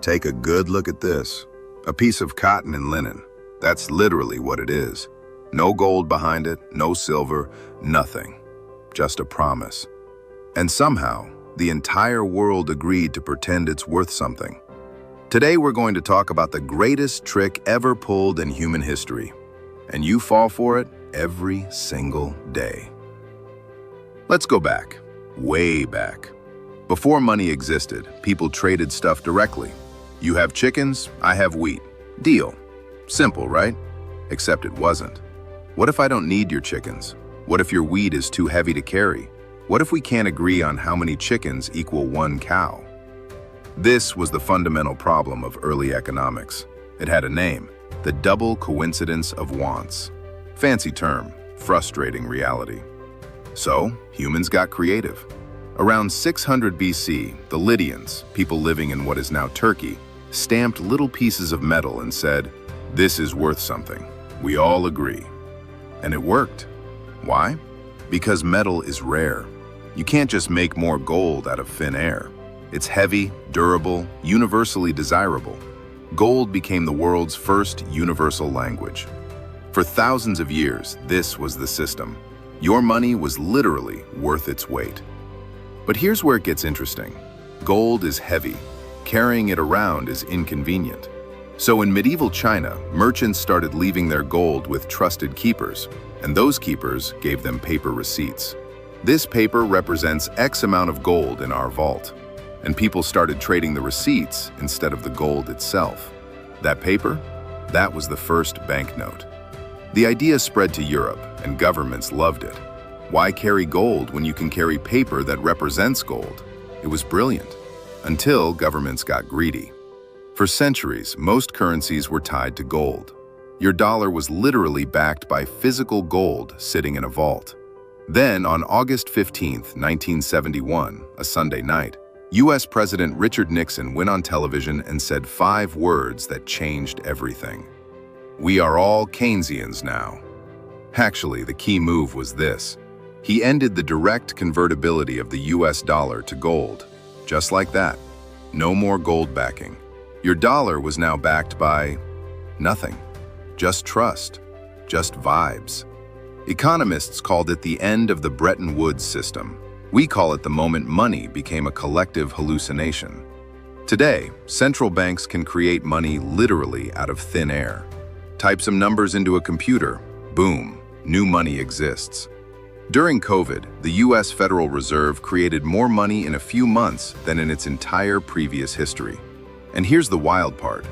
Take a good look at this. A piece of cotton and linen. That's literally what it is. No gold behind it, no silver, nothing. Just a promise. And somehow, the entire world agreed to pretend it's worth something. Today we're going to talk about the greatest trick ever pulled in human history. And you fall for it every single day. Let's go back, way back. Before money existed, people traded stuff directly. You have chickens, I have wheat. Deal. Simple, right? Except it wasn't. What if I don't need your chickens? What if your wheat is too heavy to carry? What if we can't agree on how many chickens equal one cow? This was the fundamental problem of early economics. It had a name, the double coincidence of wants. Fancy term, frustrating reality. So, humans got creative. Around 600 BC, the Lydians, people living in what is now Turkey, stamped little pieces of metal and said, "This is worth something. We all agree." And it worked. Why? Because metal is rare. You can't just make more gold out of thin air. It's heavy, durable, universally desirable. Gold became the world's first universal language. For thousands of years, this was the system. Your money was literally worth its weight. But here's where it gets interesting. Gold is heavy. Carrying it around is inconvenient. So in medieval China, merchants started leaving their gold with trusted keepers, and those keepers gave them paper receipts. This paper represents X amount of gold in our vault, and people started trading the receipts instead of the gold itself. That paper? That was the first banknote. The idea spread to Europe, and governments loved it. Why carry gold when you can carry paper that represents gold? It was brilliant. Until governments got greedy. For centuries, most currencies were tied to gold. Your dollar was literally backed by physical gold sitting in a vault. Then, on August 15, 1971, a Sunday night, US President Richard Nixon went on television and said 5 words that changed everything. "We are all Keynesians now." Actually, the key move was this. He ended the direct convertibility of the US dollar to gold. Just like that. No more gold backing. Your dollar was now backed by nothing. Just trust. Just vibes. Economists called it the end of the Bretton Woods system. We call it the moment money became a collective hallucination. Today, central banks can create money literally out of thin air. Type some numbers into a computer, boom, new money exists. During COVID, the US Federal Reserve created more money in a few months than in its entire previous history. And here's the wild part.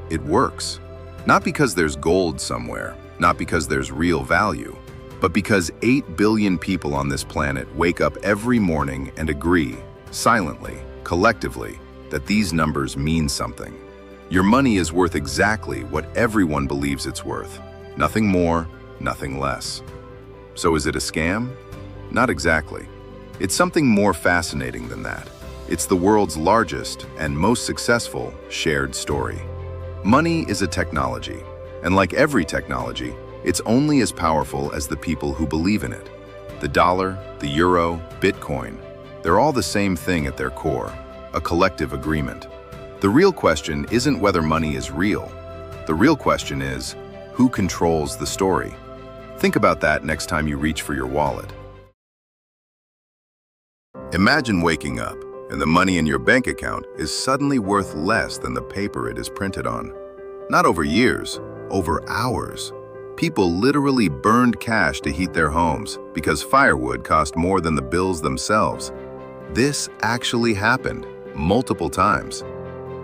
It works. Not because there's gold somewhere, not because there's real value, but because 8 billion people on this planet wake up every morning and agree, silently, collectively, that these numbers mean something. Your money is worth exactly what everyone believes it's worth. Nothing more, nothing less. So is it a scam? Not exactly. It's something more fascinating than that. It's the world's largest and most successful shared story. Money is a technology, and like every technology, it's only as powerful as the people who believe in it. The dollar, the euro, Bitcoin, they're all the same thing at their core, a collective agreement. The real question isn't whether money is real. The real question is, who controls the story? Think about that next time you reach for your wallet. Imagine waking up, and the money in your bank account is suddenly worth less than the paper it is printed on. Not over years, over hours. People literally burned cash to heat their homes because firewood cost more than the bills themselves. This actually happened, multiple times.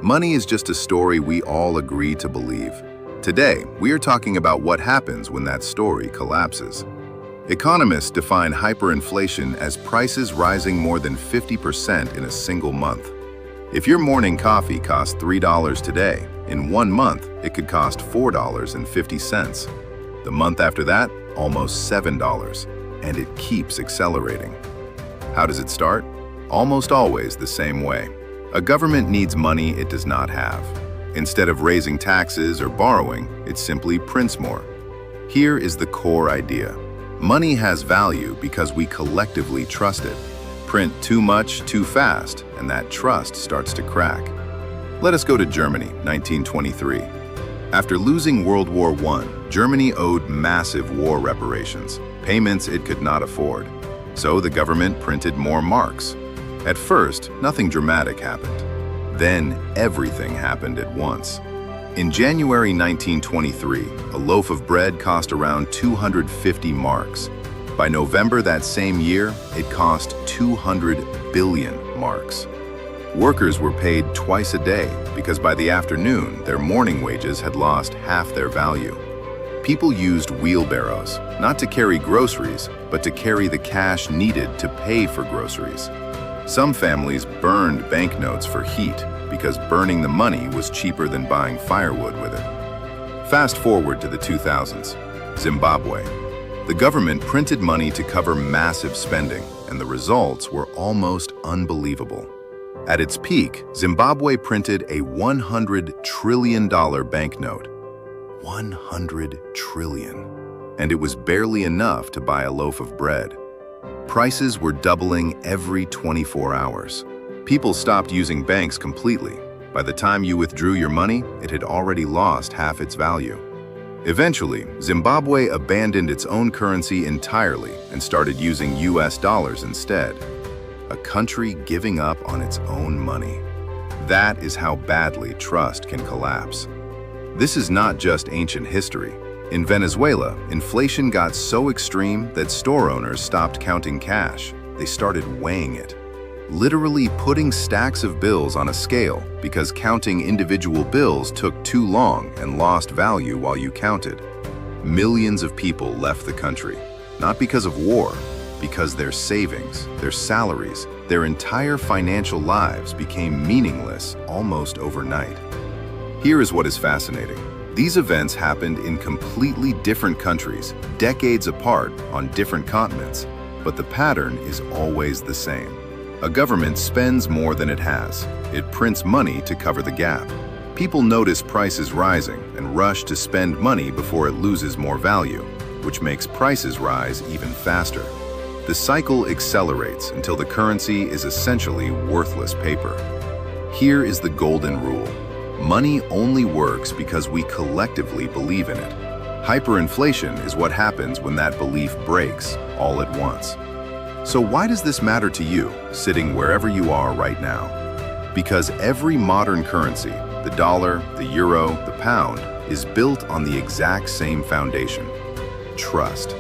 Money is just a story we all agree to believe. Today, we are talking about what happens when that story collapses. Economists define hyperinflation as prices rising more than 50% in a single month. If your morning coffee costs $3 today, in 1 month, it could cost $4.50. The month after that, almost $7, and it keeps accelerating. How does it start? Almost always the same way. A government needs money it does not have. Instead of raising taxes or borrowing, it simply prints more. Here is the core idea. Money has value because we collectively trust it. Print too much, too fast, and that trust starts to crack. Let us go to Germany, 1923. After losing World War I, Germany owed massive war reparations, payments it could not afford. So the government printed more marks. At first, nothing dramatic happened. Then everything happened at once. In January 1923, a loaf of bread cost around 250 marks. By November that same year, it cost 200 billion marks. Workers were paid twice a day because by the afternoon, their morning wages had lost half their value. People used wheelbarrows, not to carry groceries, but to carry the cash needed to pay for groceries. Some families burned banknotes for heat because burning the money was cheaper than buying firewood with it. Fast forward to the 2000s, Zimbabwe. The government printed money to cover massive spending, and the results were almost unbelievable. At its peak, Zimbabwe printed a $100 trillion banknote. 100 trillion. And it was barely enough to buy a loaf of bread. Prices were doubling every 24 hours. People stopped using banks completely. By the time you withdrew your money, it had already lost half its value. Eventually, Zimbabwe abandoned its own currency entirely and started using US dollars instead. A country giving up on its own money. That is how badly trust can collapse. This is not just ancient history. In Venezuela, inflation got so extreme that store owners stopped counting cash. They started weighing it, literally putting stacks of bills on a scale because counting individual bills took too long and lost value while you counted. Millions of people left the country, not because of war, because their savings, their salaries, their entire financial lives became meaningless almost overnight. Here is what is fascinating. These events happened in completely different countries, decades apart on different continents, but the pattern is always the same. A government spends more than it has. It prints money to cover the gap. People notice prices rising and rush to spend money before it loses more value, which makes prices rise even faster. The cycle accelerates until the currency is essentially worthless paper. Here is the golden rule. Money only works because we collectively believe in it. Hyperinflation is what happens when that belief breaks all at once. So why does this matter to you, sitting wherever you are right now? Because every modern currency, the dollar, the euro, the pound, is built on the exact same foundation: trust.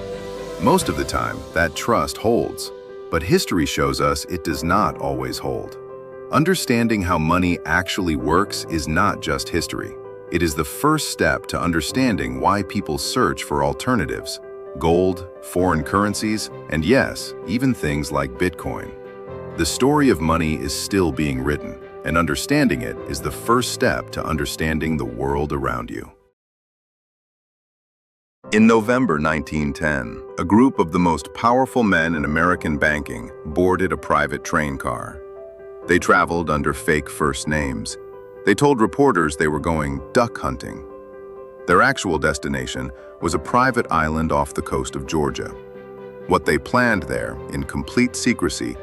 Most of the time, that trust holds, but history shows us it does not always hold. Understanding how money actually works is not just history. It is the first step to understanding why people search for alternatives: gold, foreign currencies, and yes, even things like Bitcoin. The story of money is still being written, and understanding it is the first step to understanding the world around you. In November 1910, a group of the most powerful men in American banking boarded a private train car. They traveled under fake first names. They told reporters they were going duck hunting. Their actual destination was a private island off the coast of Georgia. What they planned there, in complete secrecy,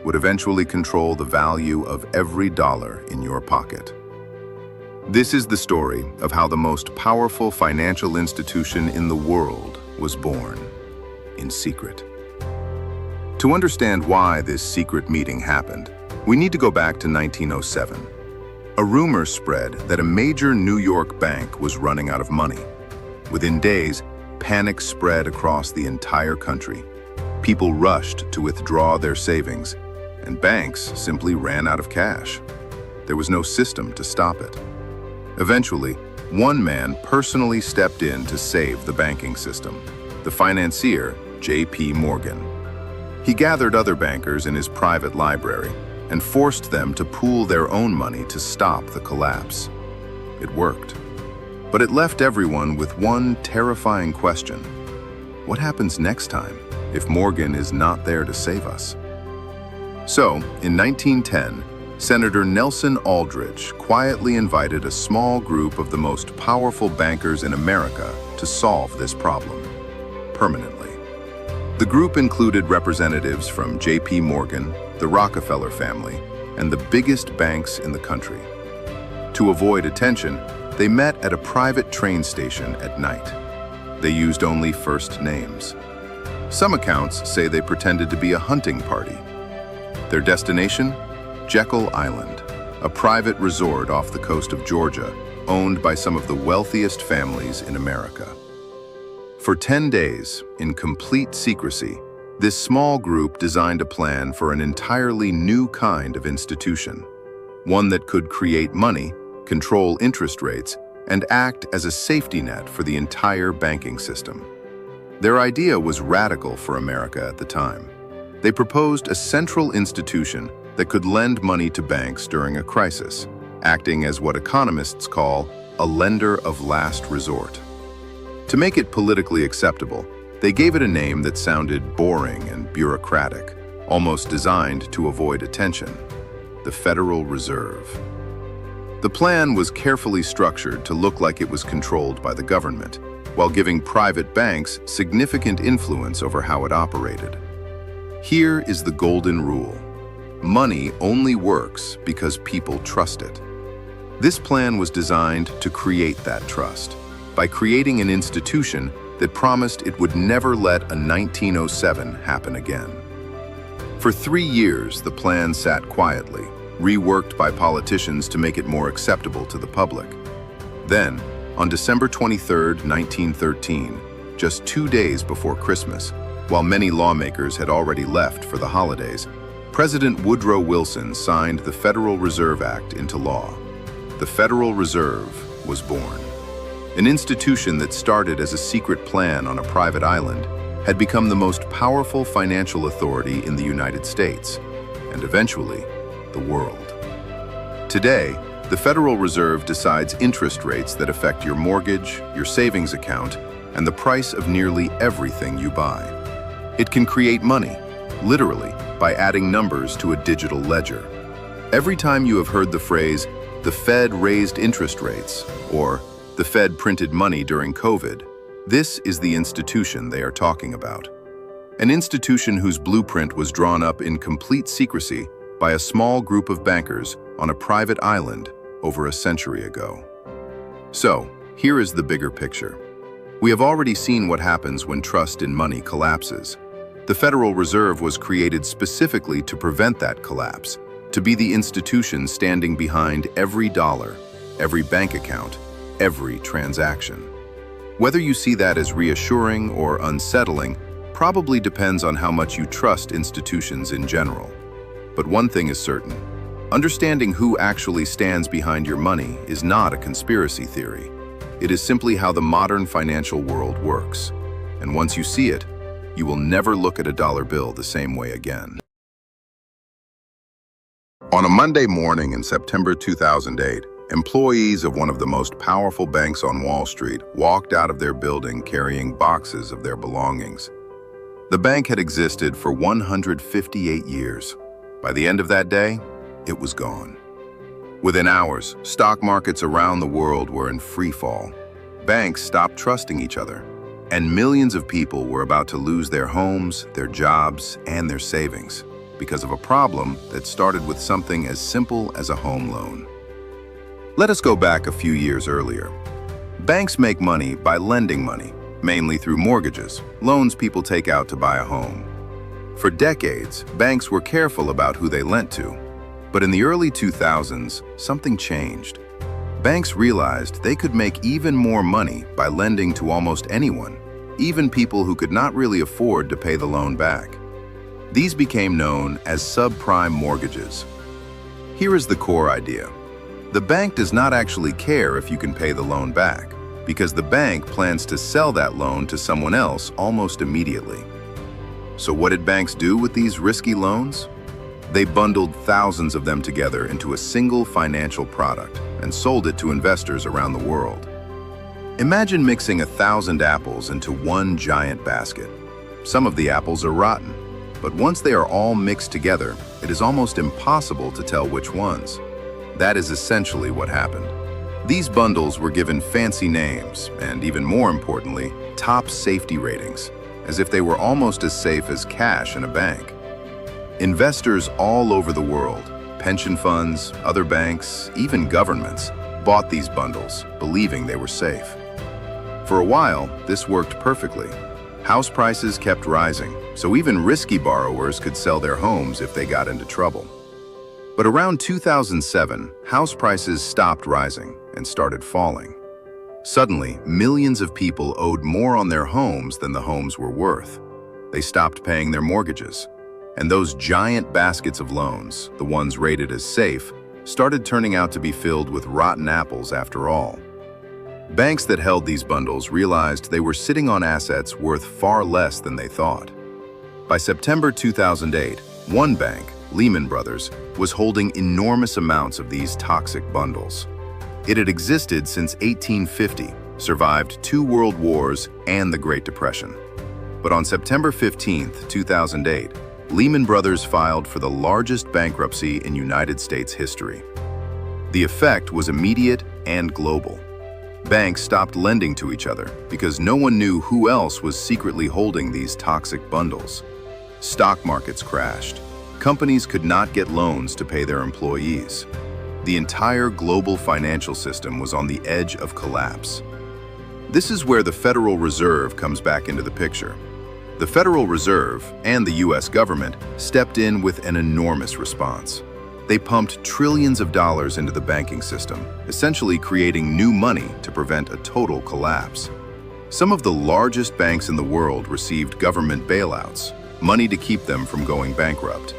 would eventually control the value of every dollar in your pocket. This is the story of how the most powerful financial institution in the world was born, in secret. To understand why this secret meeting happened, we need to go back to 1907. A rumor spread that a major New York bank was running out of money. Within days, panic spread across the entire country. People rushed to withdraw their savings, and banks simply ran out of cash. There was no system to stop it. Eventually, one man personally stepped in to save the banking system, the financier J.P. Morgan. He gathered other bankers in his private library and forced them to pool their own money to stop the collapse. It worked. But it left everyone with one terrifying question. What happens next time if Morgan is not there to save us? So, in 1910, Senator Nelson Aldrich quietly invited a small group of the most powerful bankers in America to solve this problem, permanently. The group included representatives from J.P. Morgan, the Rockefeller family, and the biggest banks in the country. To avoid attention, they met at a private train station at night. They used only first names. Some accounts say they pretended to be a hunting party. Their destination? Jekyll Island, a private resort off the coast of Georgia, owned by some of the wealthiest families in America. For 10 days, in complete secrecy, this small group designed a plan for an entirely new kind of institution, one that could create money, control interest rates, and act as a safety net for the entire banking system. Their idea was radical for America at the time. They proposed a central institution that could lend money to banks during a crisis, acting as what economists call a lender of last resort. To make it politically acceptable, they gave it a name that sounded boring and bureaucratic, almost designed to avoid attention: the Federal Reserve. The plan was carefully structured to look like it was controlled by the government, while giving private banks significant influence over how it operated. Here is the golden rule: money only works because people trust it. This plan was designed to create that trust by creating an institution that promised it would never let a 1907 happen again. For 3 years, the plan sat quietly, reworked by politicians to make it more acceptable to the public. Then, on December 23, 1913, just 2 days before Christmas, while many lawmakers had already left for the holidays, President Woodrow Wilson signed the Federal Reserve Act into law. The Federal Reserve was born. An institution that started as a secret plan on a private island had become the most powerful financial authority in the United States, and eventually, the world. Today, the Federal Reserve decides interest rates that affect your mortgage, your savings account, and the price of nearly everything you buy. It can create money, literally, by adding numbers to a digital ledger. Every time you have heard the phrase, "The Fed raised interest rates," or "The Fed printed money during COVID," this is the institution they are talking about. An institution whose blueprint was drawn up in complete secrecy by a small group of bankers on a private island over a century ago. So, here is the bigger picture. We have already seen what happens when trust in money collapses. The Federal Reserve was created specifically to prevent that collapse, to be the institution standing behind every dollar, every bank account, every transaction. Whether you see that as reassuring or unsettling probably depends on how much you trust institutions in general. But one thing is certain: understanding who actually stands behind your money is not a conspiracy theory. It is simply how the modern financial world works. And once you see it, you will never look at a dollar bill the same way again. On a Monday morning in September 2008, employees of one of the most powerful banks on Wall Street walked out of their building carrying boxes of their belongings. The bank had existed for 158 years. By the end of that day, it was gone. Within hours, stock markets around the world were in free fall. Banks stopped trusting each other, and millions of people were about to lose their homes, their jobs, and their savings because of a problem that started with something as simple as a home loan. Let us go back a few years earlier. Banks make money by lending money, mainly through mortgages, loans people take out to buy a home. For decades, banks were careful about who they lent to. But in the early 2000s, something changed. Banks realized they could make even more money by lending to almost anyone, even people who could not really afford to pay the loan back. These became known as subprime mortgages. Here is the core idea. The bank does not actually care if you can pay the loan back, because the bank plans to sell that loan to someone else almost immediately. So what did banks do with these risky loans? They bundled thousands of them together into a single financial product and sold it to investors around the world. Imagine mixing 1,000 apples into one giant basket. Some of the apples are rotten, but once they are all mixed together, it is almost impossible to tell which ones. That is essentially what happened. These bundles were given fancy names and, even more importantly, top safety ratings, as if they were almost as safe as cash in a bank. Investors all over the world, pension funds, other banks, even governments, bought these bundles, believing they were safe. For a while, this worked perfectly. House prices kept rising, so even risky borrowers could sell their homes if they got into trouble. But around 2007, house prices stopped rising and started falling. Suddenly, millions of people owed more on their homes than the homes were worth. They stopped paying their mortgages. And those giant baskets of loans, the ones rated as safe, started turning out to be filled with rotten apples after all. Banks that held these bundles realized they were sitting on assets worth far less than they thought. By September 2008, one bank, Lehman Brothers, was holding enormous amounts of these toxic bundles. It had existed since 1850, survived 2 world wars and the Great Depression. But on September 15, 2008, Lehman Brothers filed for the largest bankruptcy in United States history. The effect was immediate and global. Banks stopped lending to each other because no one knew who else was secretly holding these toxic bundles. Stock markets crashed. Companies could not get loans to pay their employees. The entire global financial system was on the edge of collapse. This is where the Federal Reserve comes back into the picture. The Federal Reserve and the US government stepped in with an enormous response. They pumped trillions of dollars into the banking system, essentially creating new money to prevent a total collapse. Some of the largest banks in the world received government bailouts, money to keep them from going bankrupt.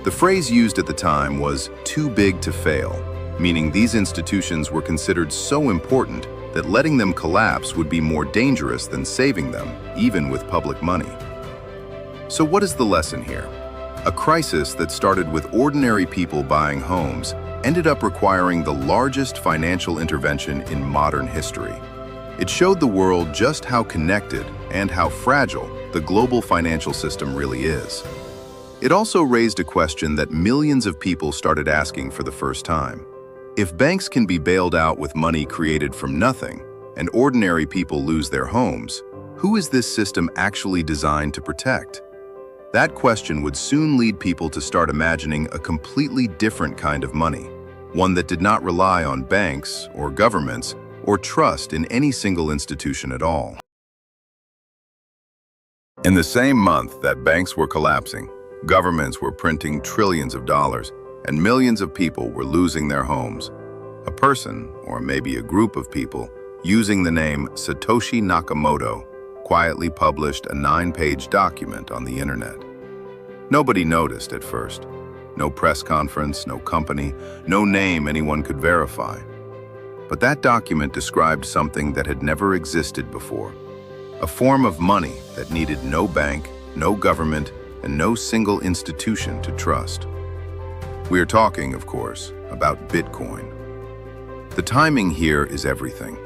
The phrase used at the time was "too big to fail," meaning these institutions were considered so important that letting them collapse would be more dangerous than saving them, even with public money. So what is the lesson here? A crisis that started with ordinary people buying homes ended up requiring the largest financial intervention in modern history. It showed the world just how connected and how fragile the global financial system really is. It also raised a question that millions of people started asking for the first time. If banks can be bailed out with money created from nothing, and ordinary people lose their homes, who is this system actually designed to protect? That question would soon lead people to start imagining a completely different kind of money, one that did not rely on banks or governments or trust in any single institution at all. In the same month that banks were collapsing, governments were printing trillions of dollars, and millions of people were losing their homes. A person, or maybe a group of people, using the name Satoshi Nakamoto, quietly published a 9-page document on the internet. Nobody noticed at first. No press conference, no company, no name anyone could verify. But that document described something that had never existed before. A form of money that needed no bank, no government, and no single institution to trust. We are talking, of course, about Bitcoin. The timing here is everything.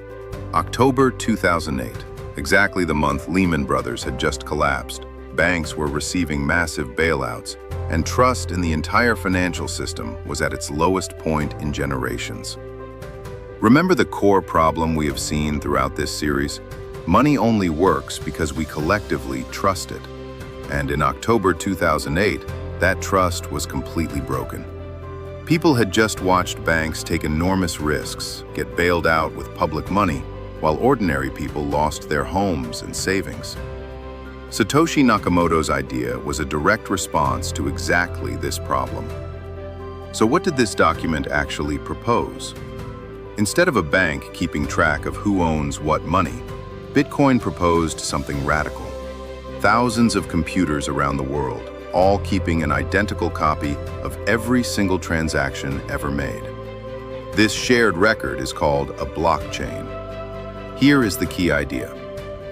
October 2008, exactly the month Lehman Brothers had just collapsed. Banks were receiving massive bailouts, and trust in the entire financial system was at its lowest point in generations. Remember the core problem we have seen throughout this series? Money only works because we collectively trust it. And in October 2008, that trust was completely broken. People had just watched banks take enormous risks, get bailed out with public money, while ordinary people lost their homes and savings. Satoshi Nakamoto's idea was a direct response to exactly this problem. So what did this document actually propose? Instead of a bank keeping track of who owns what money, Bitcoin proposed something radical. Thousands of computers around the world, all keeping an identical copy of every single transaction ever made. This shared record is called a blockchain. Here is the key idea.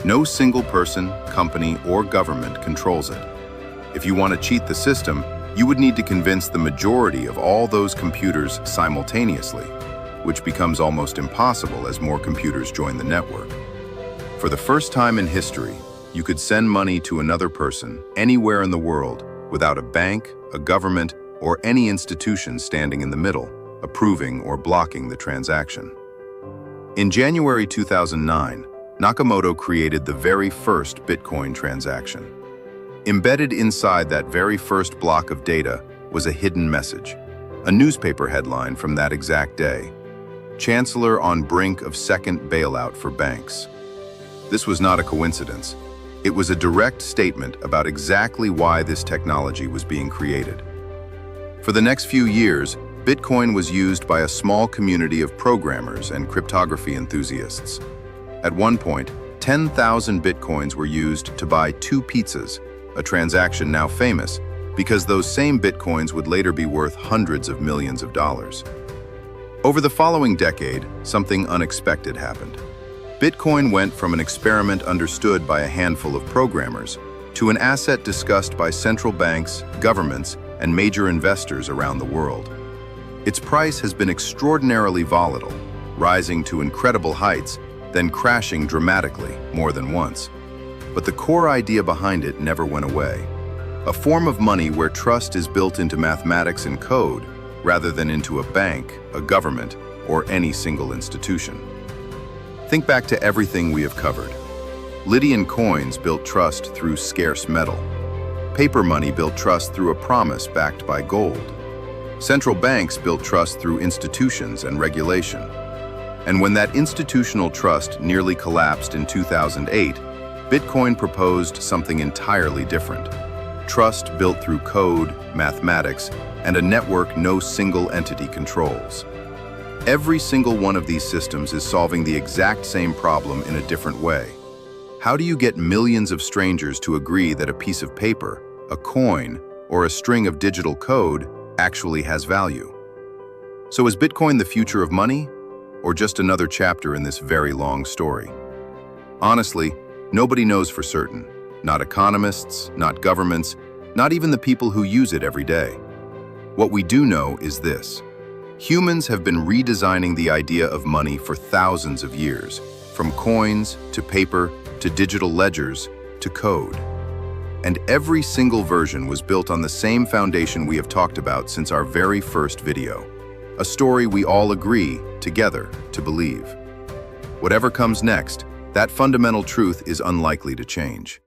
No single person, company, or government controls it. If you want to cheat the system, you would need to convince the majority of all those computers simultaneously, which becomes almost impossible as more computers join the network. For the first time in history, you could send money to another person anywhere in the world without a bank, a government, or any institution standing in the middle, approving or blocking the transaction. In January 2009, Nakamoto created the very first Bitcoin transaction. Embedded inside that very first block of data was a hidden message, a newspaper headline from that exact day. chancellor on brink of second bailout for banks. This was not a coincidence. It was a direct statement about exactly why this technology was being created. For the next few years, Bitcoin was used by a small community of programmers and cryptography enthusiasts. At one point, 10,000 Bitcoins were used to buy 2 pizzas, a transaction now famous because those same Bitcoins would later be worth hundreds of millions of dollars. Over the following decade, something unexpected happened. Bitcoin went from an experiment understood by a handful of programmers to an asset discussed by central banks, governments, and major investors around the world. Its price has been extraordinarily volatile, rising to incredible heights, then crashing dramatically more than once. But the core idea behind it never went away. A form of money where trust is built into mathematics and code, rather than into a bank, a government, or any single institution. Think back to everything we have covered. Lydian coins built trust through scarce metal. Paper money built trust through a promise backed by gold. Central banks built trust through institutions and regulation. And when that institutional trust nearly collapsed in 2008, Bitcoin proposed something entirely different. Trust built through code, mathematics, and a network no single entity controls. Every single one of these systems is solving the exact same problem in a different way. How do you get millions of strangers to agree that a piece of paper, a coin, or a string of digital code actually has value? So is Bitcoin the future of money, or just another chapter in this very long story? Honestly, nobody knows for certain. Not economists, not governments, not even the people who use it every day. What we do know is this. Humans have been redesigning the idea of money for thousands of years, from coins to paper to digital ledgers to code. And every single version was built on the same foundation we have talked about since our very first video. A story we all agree, together, to believe. Whatever comes next, that fundamental truth is unlikely to change.